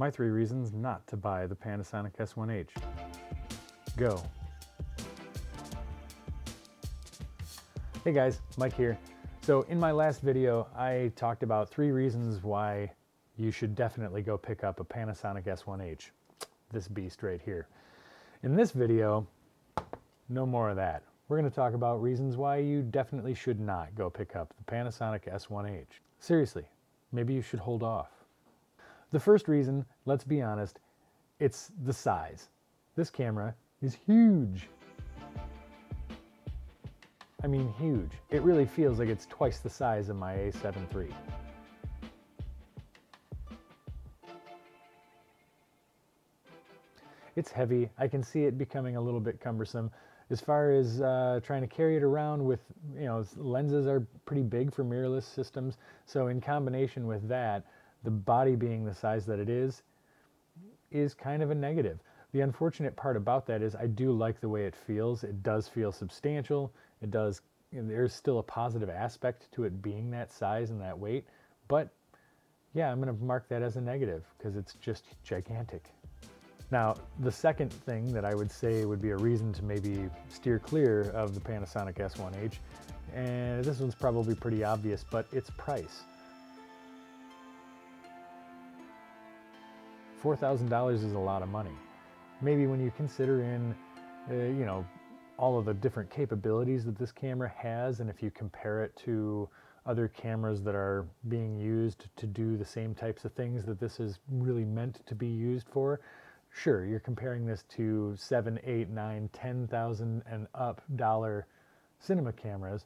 My 3 reasons not to buy the Panasonic S1H. Go. Hey guys, Mike here. So in my last video, I talked about 3 reasons why you should definitely go pick up a Panasonic S1H. This beast right here. In this video, no more of that. We're going to talk about reasons why you definitely should not go pick up the Panasonic S1H. Seriously, maybe you should hold off. The first reason, let's be honest, it's the size. This camera is huge. I mean huge. It really feels like it's twice the size of my A7 III. It's heavy. I can see it becoming a little bit cumbersome. As far as trying to carry it around with, lenses are pretty big for mirrorless systems. So in combination with that, the body being the size that it is kind of a negative. The unfortunate part about that is I do like the way it feels. It does feel substantial. It does, there's still a positive aspect to it being that size and that weight. But yeah, I'm going to mark that as a negative because it's just gigantic. Now, the second thing that I would say would be a reason to maybe steer clear of the Panasonic S1H, and this one's probably pretty obvious, but its price. $4,000 is a lot of money. Maybe when you consider in, all of the different capabilities that this camera has, and if you compare it to other cameras that are being used to do the same types of things that this is really meant to be used for, sure, you're comparing this to $7,000, $8,000, $9,000, $10,000 and up dollar cinema cameras,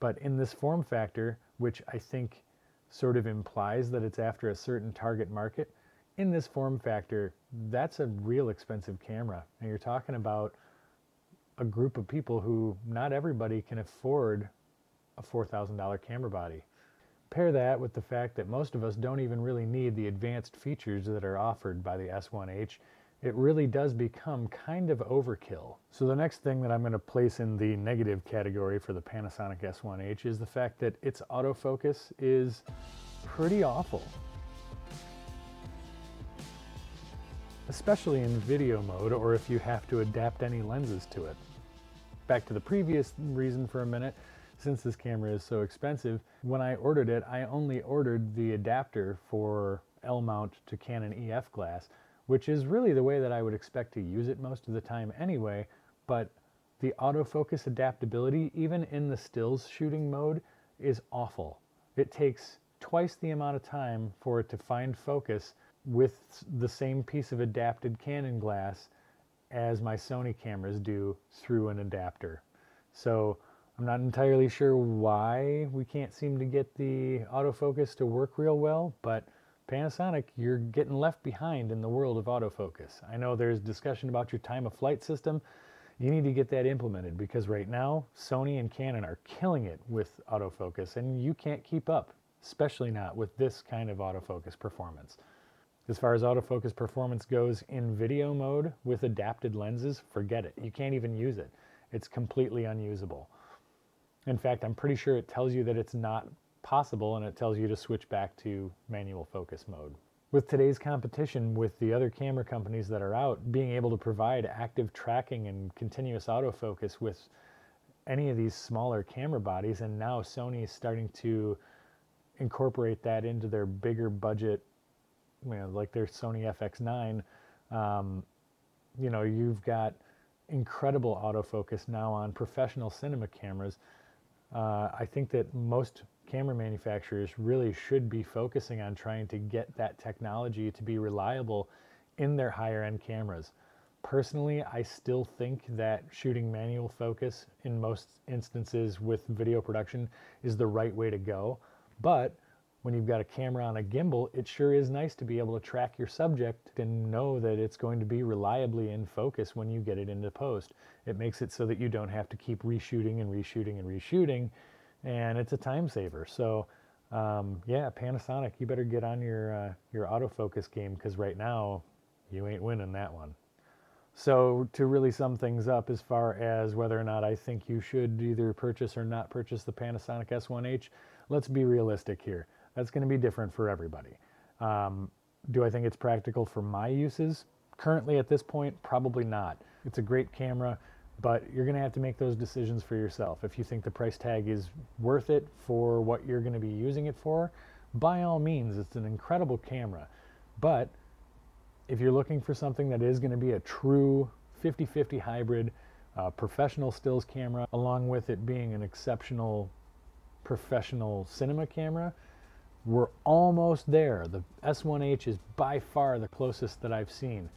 but in this form factor, which I think sort of implies that it's after a certain target market, in this form factor, that's a real expensive camera. And you're talking about a group of people who not everybody can afford a $4,000 camera body. Pair that with the fact that most of us don't even really need the advanced features that are offered by the S1H. It really does become kind of overkill. So the next thing that I'm going to place in the negative category for the Panasonic S1H is the fact that its autofocus is pretty awful. Especially in video mode or if you have to adapt any lenses to it. Back to the previous reason for a minute, since this camera is so expensive, when I ordered it, I only ordered the adapter for L-mount to Canon EF glass, which is really the way that I would expect to use it most of the time anyway, but the autofocus adaptability, even in the stills shooting mode, is awful. It takes twice the amount of time for it to find focus with the same piece of adapted Canon glass as my Sony cameras do through an adapter. So I'm not entirely sure why we can't seem to get the autofocus to work real well, but Panasonic, you're getting left behind in the world of autofocus. I know there's discussion about your time of flight system. You need to get that implemented because right now, Sony and Canon are killing it with autofocus and you can't keep up, especially not with this kind of autofocus performance. As far as autofocus performance goes in video mode with adapted lenses, forget it. You can't even use it. It's completely unusable. In fact, I'm pretty sure it tells you that it's not possible and it tells you to switch back to manual focus mode. With today's competition with the other camera companies that are out, being able to provide active tracking and continuous autofocus with any of these smaller camera bodies, and now Sony is starting to incorporate that into their bigger budget, like their Sony FX9, you've got incredible autofocus now on professional cinema cameras. I think that most camera manufacturers really should be focusing on trying to get that technology to be reliable in their higher end cameras. Personally, I still think that shooting manual focus in most instances with video production is the right way to go, but when you've got a camera on a gimbal, it sure is nice to be able to track your subject and know that it's going to be reliably in focus when you get it into post. It makes it so that you don't have to keep reshooting and reshooting and reshooting, and it's a time saver. So yeah, Panasonic, you better get on your autofocus game because right now you ain't winning that one. So to really sum things up as far as whether or not I think you should either purchase or not purchase the Panasonic S1H, let's be realistic here. That's going to be different for everybody. Do I think it's practical for my uses? Currently at this point, probably not. It's a great camera, but you're gonna have to make those decisions for yourself. If you think the price tag is worth it for what you're gonna be using it for, by all means, it's an incredible camera. But if you're looking for something that is gonna be a true 50-50 hybrid, professional stills camera, along with it being an exceptional professional cinema camera, we're almost there. The S1H is by far the closest that I've seen,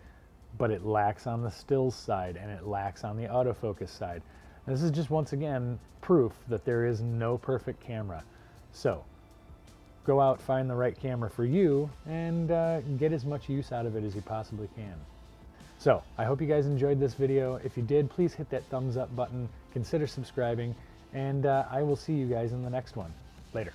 but it lacks on the stills side and it lacks on the autofocus side. And this is just once again proof that there is no perfect camera. So go out, find the right camera for you, and get as much use out of it as you possibly can. So I hope you guys enjoyed this video. If you did, please hit that thumbs up button, consider subscribing, and I will see you guys in the next one. Later.